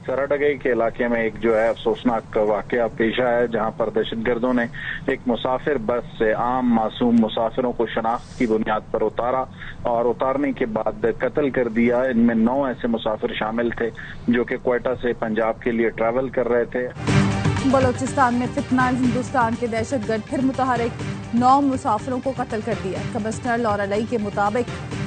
सराडगई के इलाके में एक जो है अफसोसनाक वाकया पेश आया है, जहां पर दहशतगर्दों ने एक मुसाफिर बस से आम मासूम मुसाफिरों को शनाख्त की बुनियाद पर उतारा और उतारने के बाद कत्ल कर दिया। इनमें 9 ऐसे मुसाफिर शामिल थे जो कि क्वेटा से पंजाब के लिए ट्रैवल कर रहे थे। बलोचिस्तान में फितनाल हिंदुस्तान के दहशतगर्द फिर मुतहरिक, 9 मुसाफिरों को कत्ल कर दिया। कमिश्नर लौरा लई के मुताबिक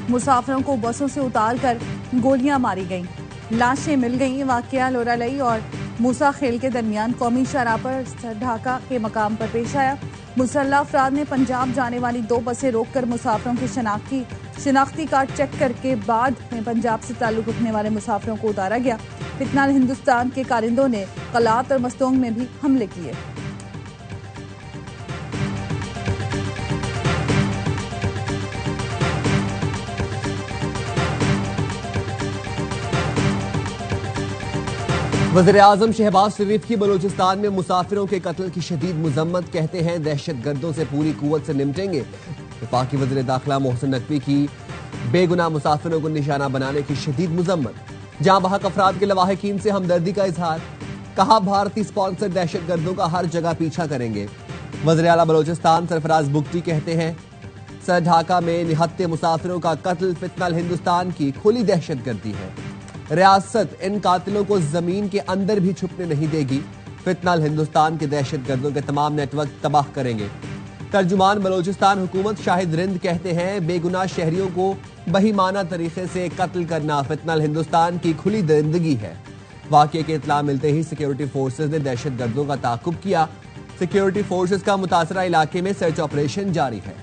मुसाफिरों को बसों से उतार कर गोलियां मारी गईं, लाशें मिल गईं। वाकया लौरा लई और मूसा खेल के दरमियान कौमी शहरा पर ढाका के मकाम पर पेश आया। मुसल्लह अफराद ने पंजाब जाने वाली 2 बसें रोककर मुसाफिरों की शिनाख्ती कार्ड चेक करके बाद में पंजाब से ताल्लुक रखने वाले मुसाफिरों को उतारा गया। फितनाल हिंदुस्तान के कारिंदों ने कलात और मस्तोंग में भी हमले किए। वज़ीर-ए-आज़म शहबाज शरीफ की बलूचिस्तान में मुसाफिरों के कत्ल की शदीद मुज़म्मत, कहते हैं दहशतगर्दों से पूरी कुव्वत से निपटेंगे। वफाकी वज़ीर दाखिला मोहसिन नकवी की बेगुनाह मुसाफिरों को निशाना बनाने की शदीद मुज़म्मत, जहां बहक अफराद के लवाहिकीन से हमदर्दी का इजहार। कहा भारतीय स्पॉन्सर दहशतगर्दों का हर जगह पीछा करेंगे। वज़ीर आला बलूचिस्तान सरफराज बुगटी कहते हैं सर ढाका में निहत्ते मुसाफिरों का कत्ल फितनाल हिंदुस्तान की खुली दहशतगर्दी है। रियासत इन कातिलों को जमीन के अंदर भी छुपने नहीं देगी। फितनाल हिंदुस्तान के दहशतगर्दों के तमाम नेटवर्क तबाह करेंगे। तर्जुमान बलूचिस्तान हुकूमत शाहिद रिंद कहते हैं बेगुनाह शहरियों को बहीमाना तरीके से कत्ल करना फितनाल हिंदुस्तान की खुली दरिंदगी है। वाकये की इत्तला मिलते ही सिक्योरिटी फोर्सेज ने दहशतगर्दों का ताकुब किया। सिक्योरिटी फोर्सेज का मुतासरा इलाके में सर्च ऑपरेशन जारी है।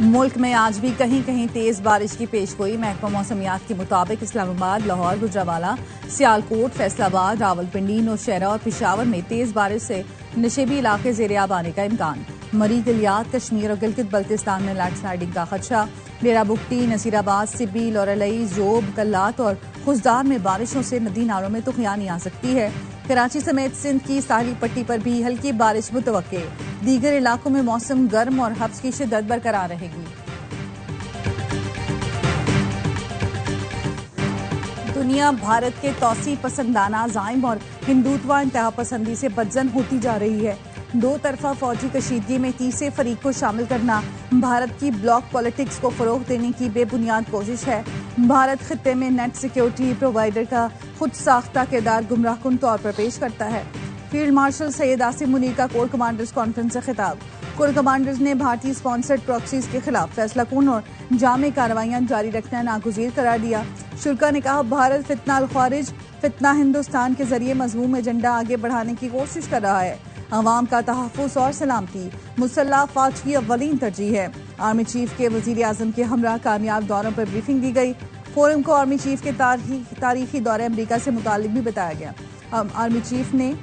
मुल्क में आज भी कहीं कहीं तेज बारिश की पेशगोई। महकमा मौसमियात के मुताबिक इस्लामाबाद, लाहौर, गुजरावाला, सियालकोट, फैसलाबाद, रावलपिंडी, नौशहरा और पिशावर में तेज बारिश से नशेबी इलाके ज़ेर-ए-आब आने का इम्कान। मरी, गलियात, कश्मीर और गिलगित बल्तिस्तान में लैंडस्लाइडिंग का खदशा। डेरा बुगटी, नसीराबाद, सिब्बी, लौरलई, जोब, कल्लात और खुजदार में बारिशों से नदी नालों में तुफयानी आ सकती है। कराची समेत सिंध की साहली पट्टी पर भी हल्की बारिश मुतवक्के। दीगर इलाकों में मौसम गर्म और हब्स की शिद्दत बरकरार रहेगी। दुनिया भारत के तौसी पसंदाना जाइम और हिंदुत्व इंतहा पसंदी से बदजन होती जा रही है। 2 तरफा फौजी कशीदगी में तीसरे फरीक को शामिल करना भारत की ब्लॉक पॉलिटिक्स को फरोग देने की बेबुनियाद कोशिश है। भारत खित्ते में नेट सिक्योरिटी प्रोवाइडर का खुद साख्ता किरदार गुमराहकुन तौर पर पेश करता है। फील्ड मार्शल सैयद आसिम मुनीर का कोर कमांडर्स कॉन्फ्रेंस से खिताब। कोर कमांडर्स ने भारतीय स्पॉन्सर्ड प्रॉक्सीज के खिलाफ फैसलाकुन और जामे कार्रवाइयां जारी रखना नागुज़ीर करार दिया। शुल्का ने कहा भारत फितनाल खारिज फितना हिंदुस्तान के जरिए मज़मूम एजेंडा आगे बढ़ाने की कोशिश कर रहा है। अवाम का तहफ़्फ़ुज़ और सलामती मुसल्लह अफ़वाज की अव्वलीन तरजीह है। आर्मी चीफ के वज़ीर आज़म के हमरा कामयाब दौरों पर ब्रीफिंग दी गई। फोरम को आर्मी चीफ के तारीखी दौरे अमरीका से मुताल्लिक भी बताया गया। आर्मी चीफ ने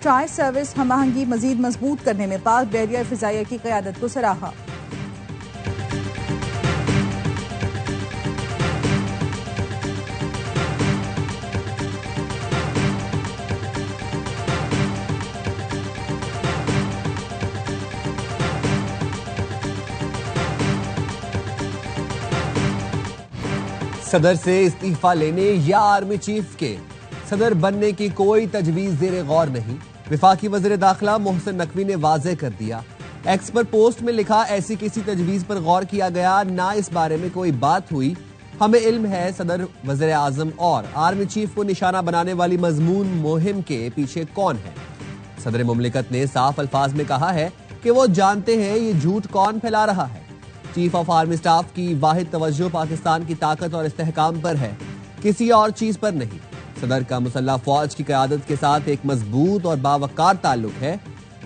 ट्राई सर्विस हम आहंगी मजीद मजबूत करने में पाक बैरियर फिजाइया की क़यादत को सराहा। सदर से इस्तीफा लेने या आर्मी चीफ के सदर बनने की कोई तजवीज ज़ेरे गौर नहीं। वफाकी वज़ीर दाखिला मोहसिन नकवी ने वाज़ेह कर दिया। एक्स पर पोस्ट में लिखा ऐसी किसी तजवीज पर गौर किया गया ना इस बारे में कोई बात हुई। हमें इल्म है सदर, वज़ीर आज़म और आर्मी चीफ को निशाना बनाने वाली मजमून मुहिम के पीछे कौन है। सदर मुमलिकत ने साफ अल्फाज में कहा है कि वो जानते हैं ये झूठ कौन फैला रहा है। चीफ ऑफ आर्मी स्टाफ की वाहिद तवज्जो पाकिस्तान की ताकत और इस्तेहकाम पर है, किसी और चीज पर नहीं। सदर का मुसल्लह फौज की क़यादत के साथ एक मजबूत और बावकार ताल्लुक है।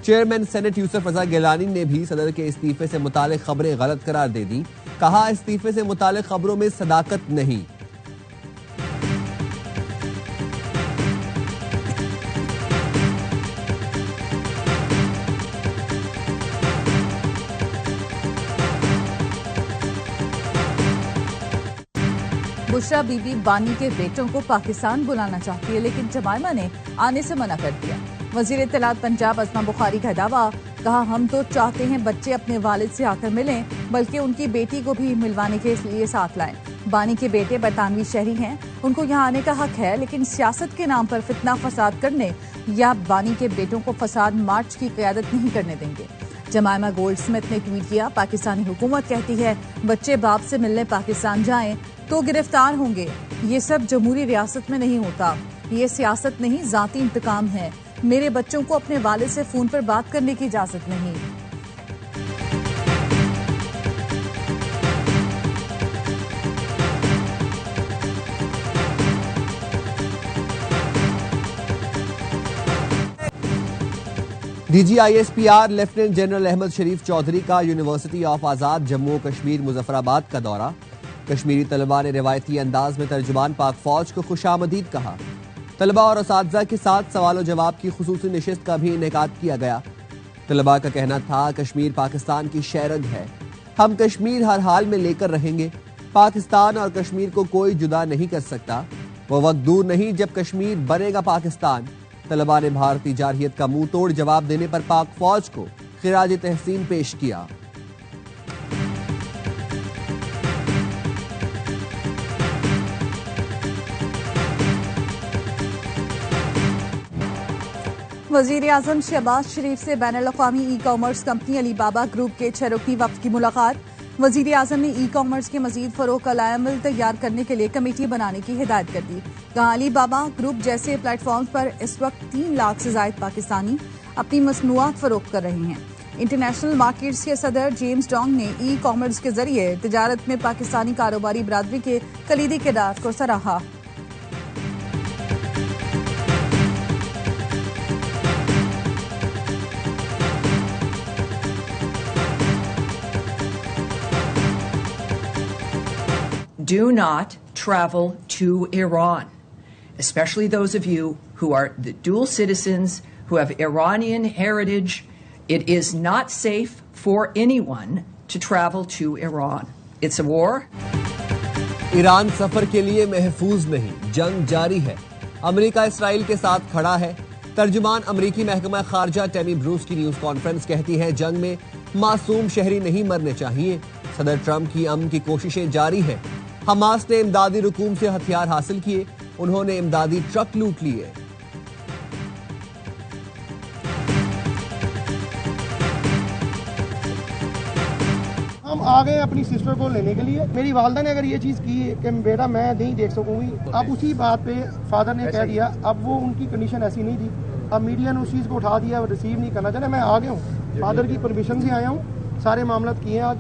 चेयरमैन सेनेट यूसुफ रजा गिलानी ने भी सदर के इस्तीफे से मुतालिक खबरें गलत करार दे दी। कहा इस्तीफे से मुतालिक खबरों में सदाकत नहीं। बुशरा बीबी बानी के बेटों को पाकिस्तान बुलाना चाहती है, लेकिन जमाइमा ने आने से मना कर दिया। वजीर इत्तलात पंजाब अस्मा बुखारी का दावा, कहा हम तो चाहते हैं बच्चे अपने वालिद से आकर मिलें, बल्कि उनकी बेटी को भी मिलवाने के लिए साथ लाएं। बानी के बेटे बरतानवी शहरी हैं, उनको यहाँ आने का हक है, लेकिन सियासत के नाम पर फितना फसाद करने या बानी के बेटों को फसाद मार्च की क़यादत नहीं करने देंगे। जमाइमा गोल्डस्मिथ ने ट्वीट किया, पाकिस्तानी हुकूमत कहती है बच्चे बाप से मिलने पाकिस्तान जाएं तो गिरफ्तार होंगे। ये सब जमहूरी रियासत में नहीं होता, ये सियासत नहीं, जाती इंतकाम है। मेरे बच्चों को अपने वालिद से फोन पर बात करने की इजाजत नहीं। DGISPR लेफ्टिनेंट जनरल अहमद शरीफ चौधरी का यूनिवर्सिटी ऑफ आजाद जम्मू कश्मीर मुजफ्फराबाद का दौरा। कश्मीरी तलबा ने रिवायती अंदाज में तर्जुमान पाक फौज को खुशामदीद कहा। तलबा और असातिज़ा के साथ सवाल जवाब की खुसूसी नशिस्त का भी इनेकाद किया गया। तलबा का कहना था, कश्मीर पाकिस्तान की शहरग है, हम कश्मीर हर हाल में लेकर रहेंगे। पाकिस्तान और कश्मीर को कोई जुदा नहीं कर सकता। वो वक्त दूर नहीं जब कश्मीर बनेगा पाकिस्तान। तलबा ने भारतीय जारहियत का मुंह तोड़ जवाब देने पर पाक फौज को खिराज तहसीन पेश किया। वजीर आजम शहबाज शरीफ से बैनुल-अक़वामी e commerce company Alibaba group के 6 रुकनी वफ्द की मुलाकात। वजीर आजम ने ई कॉमर्स के मजीद फरोग का लाएमिल तैयार करने के लिए कमेटी बनाने की हिदायत कर दी। कहा, अलीबाबा ग्रुप जैसे प्लेटफॉर्म पर इस वक्त 3 लाख से जायद पाकिस्तानी अपनी मसनूआत फरोख्त कर रहे हैं। इंटरनेशनल मार्केट्स के सदर जेम्स डोंग ने ई कॉमर्स के जरिए तिजारत में पाकिस्तानी कारोबारी बरादरी के कलीदी किरदार को सराहा। Do not travel to Iran, especially those of you who are the dual citizens who have Iranian heritage. It is not safe for anyone to travel to Iran. It's a war. Iran सफर के लिए महफूज नहीं, जंग जारी है। America Israel के साथ खड़ा है। तर्जुमान अमेरिकी महकमा खारजा टेमी ब्रूस की न्यूज कॉन्फ्रेंस कहती है, जंग में मासूम शहरी नहीं मरने चाहिए। सदर ट्रंप की अमन की कोशिशें जारी है। हमास ने इमदादी रुकूम से हथियार हासिल किए, उन्होंने इमदादी ट्रक लूट लिए। हम आ गए अपनी सिस्टर को लेने के लिए। मेरी वालदा ने अगर ये चीज़ की कि बेटा मैं नहीं देख सकूंगी, अब उसी बात पे फादर ने कह दिया, अब वो उनकी कंडीशन ऐसी नहीं थी, अब मीडिया ने उस चीज़ को उठा दिया, रिसीव नहीं करना चाहते। मैं आ गया हूँ, फादर की परमिशन से आया हूँ, सारे मामला किए आज।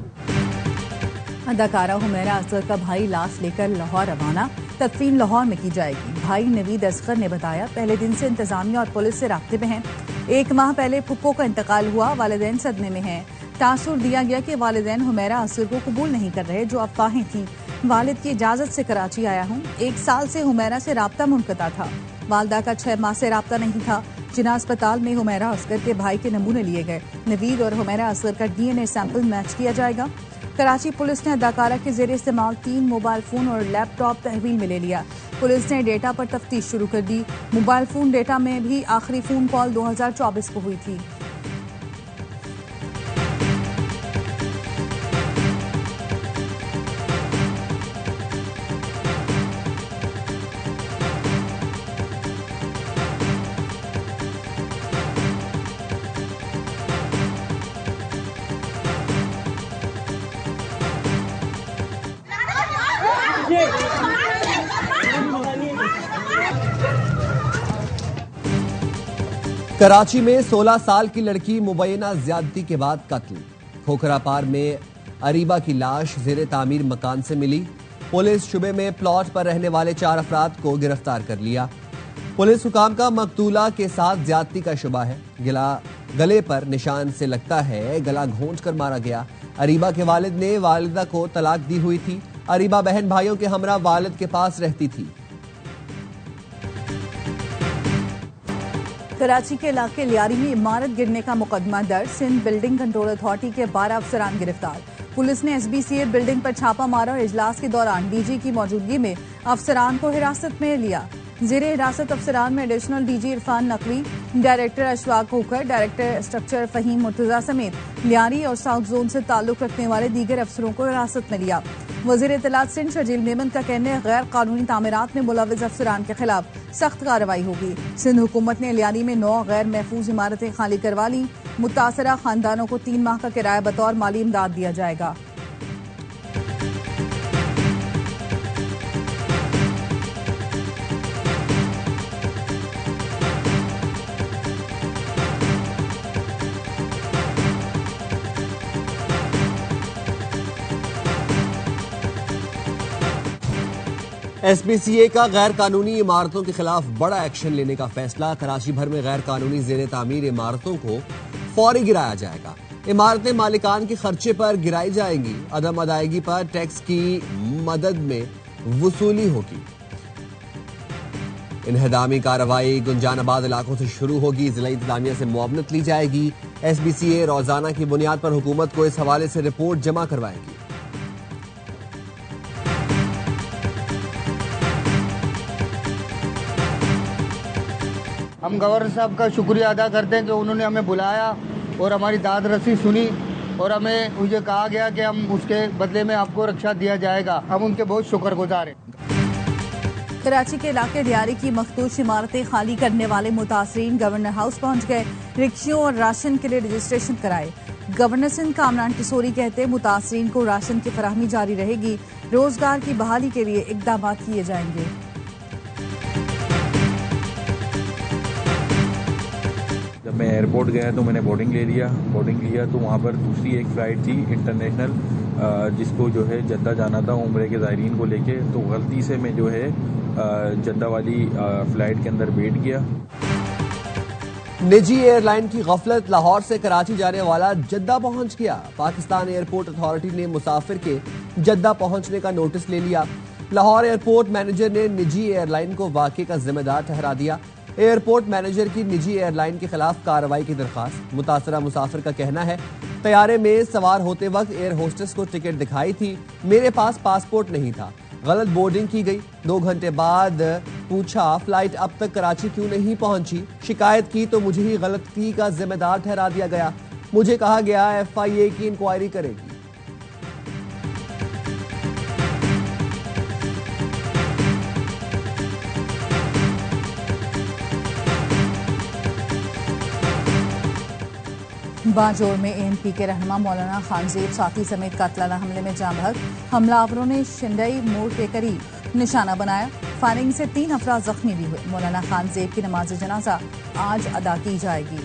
अदाकारा हुमैरा असगर का भाई लाश लेकर लाहौर रवाना, तदफीन लाहौर में की जाएगी। भाई नवीद असगर ने बताया, पहले दिन से इंतजामिया और पुलिस से राब्ते में हैं। 1 माह पहले फुप्पो का इंतकाल हुआ, वालिदैन सदमे में हैं। तासुर दिया गया कि वालिदैन हुमैरा असगर को कबूल नहीं कर रहे, जो अफवाहें थी। वालिद की इजाजत से कराची आया हूँ। 1 साल से हुमैरा से राब्ता मुनक़ता था। वालदा का 6 माह से राब्ता नहीं था। जिना अस्पताल में हुमैरा असगर के भाई के नमूने लिए गए। नवीद और हुमैरा असगर का DNA सैंपल मैच किया जाएगा। कराची पुलिस ने अदाकारा के जेर इस्तेमाल 3 मोबाइल फोन और लैपटॉप तहवील में ले लिया। पुलिस ने डेटा पर तफ्तीश शुरू कर दी। मोबाइल फोन डेटा में भी आखिरी फोन कॉल 2024 को हुई थी। कराची में 16 साल की लड़की मुबैना ज्यादती के बाद कत्ल। खोखरापार में अरीबा की लाश जेर तामीर मकान से मिली। पुलिस शुबे में प्लॉट पर रहने वाले 4 अफराद को गिरफ्तार कर लिया। पुलिस हुकाम का मकतूला के साथ ज्यादती का शुबा है। गले पर निशान से लगता है गला घोंट कर मारा गया। अरीबा के वालिद ने वालिदा को तलाक दी हुई थी। अरीबा बहन भाइयों के हमरा वालिद के पास रहती थी। कराची के इलाके लियारी में इमारत गिरने का मुकदमा दर्ज। सिंध बिल्डिंग कंट्रोल अथॉरिटी के 12 अफसरान गिरफ्तार। पुलिस ने SBCA बिल्डिंग पर छापा मारा और इजलास के दौरान DG की मौजूदगी में अफसरान को हिरासत में लिया। जेर हिरासत अफसरान में additional DG Irfan Naqvi, director Ashfaq होकर, डायरेक्टर स्ट्रक्चर फहीम मुर्तजा समेत लियारी और साउथ जोन से ताल्लुक रखने वाले दीगर अफसरों को हिरासत में लिया। वजीर इत्तलात सिंध शर्जील मेमन का कहना है गैर कानूनी तामीरात में मुलव्विस अफसरान के खिलाफ सख्त कार्रवाई होगी। सिंध हुकूमत ने लियारी में 9 गैर महफूज इमारतें खाली करवा ली। मुतासरा खानदानों को 3 माह का किराया बतौर माली इमदाद दिया जाएगा। SBCA का गैर कानूनी इमारतों के खिलाफ बड़ा एक्शन लेने का फैसला। कराची भर में गैर कानूनी जेर तामीर इमारतों को फौरी गिराया जाएगा। इमारतें मालिकान के खर्चे पर गिराई जाएंगी। अदम अदायगी पर टैक्स की मदद में वसूली होगी। इन्हदामी कार्रवाई गुंजानाबाद इलाकों से शुरू होगी। जिला इंतजामिया से मुआवनत ली जाएगी। SBCA रोजाना की बुनियाद पर हुकूमत को इस हवाले से रिपोर्ट जमा करवाएगी। हम गवर्नर साहब का शुक्रिया अदा करते हैं कि उन्होंने हमें बुलाया और हमारी दाद रसी सुनी और हमें मुझे कहा गया कि हम उसके बदले में आपको रक्षा दिया जाएगा। हम उनके बहुत शुक्रगुजार हैं। कराची के इलाके लियारी की मखदूश इमारतें खाली करने वाले मुतासरीन गवर्नर हाउस पहुंच गए। रिक्शों और राशन के लिए रजिस्ट्रेशन कराए। गवर्नर सिंध कामरान टिसोरी कहते हैं मुतासरीन को राशन की फराहमी जारी रहेगी। रोजगार की बहाली के लिए इकदाम किए जाएंगे। जब मैं एयरपोर्ट गया तो मैंने बोर्डिंग लिया तो वहाँ पर दूसरी एक फ़्लाइट थी इंटरनेशनल जिसको जो है जद्दा जाना था उम्रे के ज़ायरीन को लेके, तो गलती से मैं जो है जद्दा वाली फ़्लाइट के अंदर बैठ गया। निजी एयरलाइन की गफलत, लाहौर से कराची जाने वाला जद्दा पहुंच गया। पाकिस्तान एयरपोर्ट अथॉरिटी ने मुसाफिर के जद्दा पहुंचने का नोटिस ले लिया। लाहौर एयरपोर्ट मैनेजर ने निजी एयरलाइन को वाक़े का जिम्मेदार ठहरा दिया। एयरपोर्ट मैनेजर की निजी एयरलाइन के खिलाफ कार्रवाई की दरखास्त। मुतासरा मुसाफिर का कहना है तैयारे में सवार होते वक्त एयर होस्टेस को टिकट दिखाई थी, मेरे पास पासपोर्ट नहीं था, गलत बोर्डिंग की गई। 2 घंटे बाद पूछा फ्लाइट अब तक कराची क्यों नहीं पहुंची। शिकायत की तो मुझे ही गलती का जिम्मेदार ठहरा दिया गया। मुझे कहा गया FIA की इंक्वायरी करेगी। बाजोर में ANP के रहनुमा मौलाना खानजेब साथी समेत कातलाना हमले में जाँ बहक। हमलावरों ने शिंदई मोड़ के करीब निशाना बनाया। फायरिंग से 3 अफराद जख्मी भी हुए। मौलाना खानजेब की नमाज जनाजा आज अदा की जाएगी।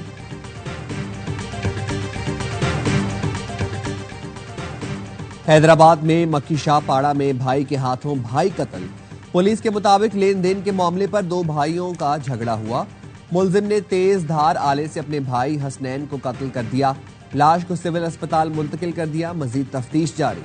हैदराबाद में मक्की शाह पाड़ा में भाई के हाथों भाई कत्ल। पुलिस के मुताबिक लेन देन के मामले पर 2 भाइयों का झगड़ा हुआ। मुलजिम ने तेज धार आले से अपने भाई हसनैन को कत्ल कर दिया। लाश को सिविल अस्पताल मुंतकिल कर दिया। मजीद तफ्तीश जारी।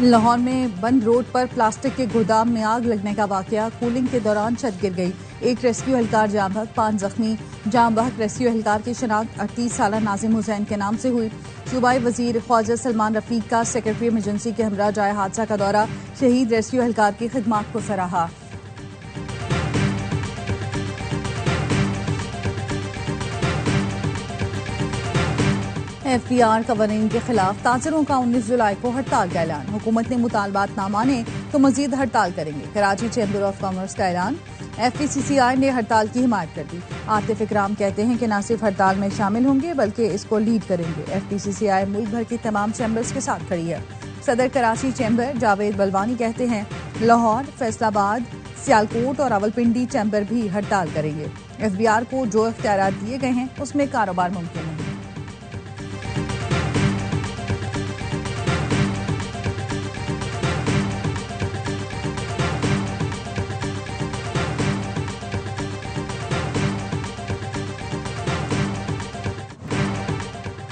लाहौर में बंद रोड पर प्लास्टिक के गोदाम में आग लगने का वाकया। कूलिंग के दौरान छत गिर गई। एक रेस्क्यू एहलकार जाँ बहक, 5 जख्मी। जाँ बहक रेस्क्यू एहलकार की शनाख्त 38 साला नाजिम हुसैन के नाम से हुई। सूबाई वजीर ख्वाजा सलमान रफीक का सेक्रेटरी इमरजेंसी के हमरा जाए हादसा का दौरा। शहीद रेस्क्यू एहलकार की खिदमात को सराहा। FBR कवानीन के खिलाफ ताजरों का 19 जुलाई को हड़ताल का ऐलान। हुकूमत ने मुतालबात ना माने तो मजीद हड़ताल करेंगे। कराची चैम्बर ऑफ कॉमर्स का ऐलान। FPCCI ने हड़ताल की हिमायत कर दी। आतिफ इकराम कहते हैं कि न सिर्फ हड़ताल में शामिल होंगे बल्कि इसको लीड करेंगे। FPCCI मुल्क भर की तमाम चैम्बर्स के साथ खड़ी है। सदर कराची चैम्बर जावेद बलवानी कहते हैं लाहौर, फैसलाबाद, सियालकोट और रावलपिंडी चैम्बर भी हड़ताल करेंगे। FBR को जो इख्तियारात दिए गए हैं उसमें कारोबार मुमकिन नहीं।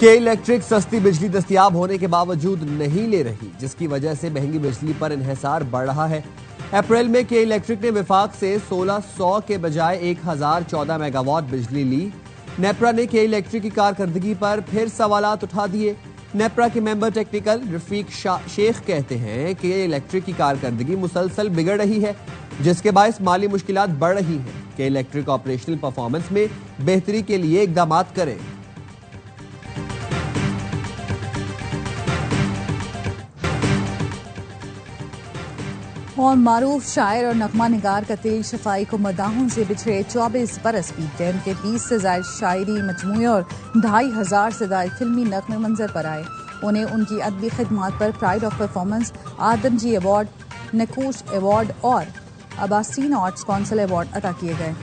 के इलेक्ट्रिक सस्ती बिजली दस्तयाब होने के बावजूद नहीं ले रही, जिसकी वजह से महंगी बिजली पर इन्हिसार बढ़ रहा है। अप्रैल में के इलेक्ट्रिक ने विफाक से 1600 के बजाय 1014 मेगावाट बिजली ली। नेपरा ने के इलेक्ट्रिक की कारकर्दगी पर फिर सवालात उठा दिए। नेपरा के मेंबर टेक्निकल रफीक शेख कहते हैं कि इलेक्ट्रिक की कारकर्दगी मुसलसल बिगड़ रही है, जिसके बायस माली मुश्किलात बढ़ रही हैं। कि इलेक्ट्रिक ऑपरेशनल परफॉर्मेंस में बेहतरी के लिए इकदाम करें। और मारूफ शायर और नगमा निगार कतील शफाई को मदाहों से बिछड़े 24 बरस बीत गए। उनके 20 से ज्यादा शायरी मजमूए और 2500 से ज्यादा फिल्मी नगमे मंजर पर आए। उन्हें उनकी अदबी खिदमात पर pride of performance, Adamjee award, Nuqoosh award और अब्बासीन आर्ट्स काउंसिल अवार्ड अता किए गए।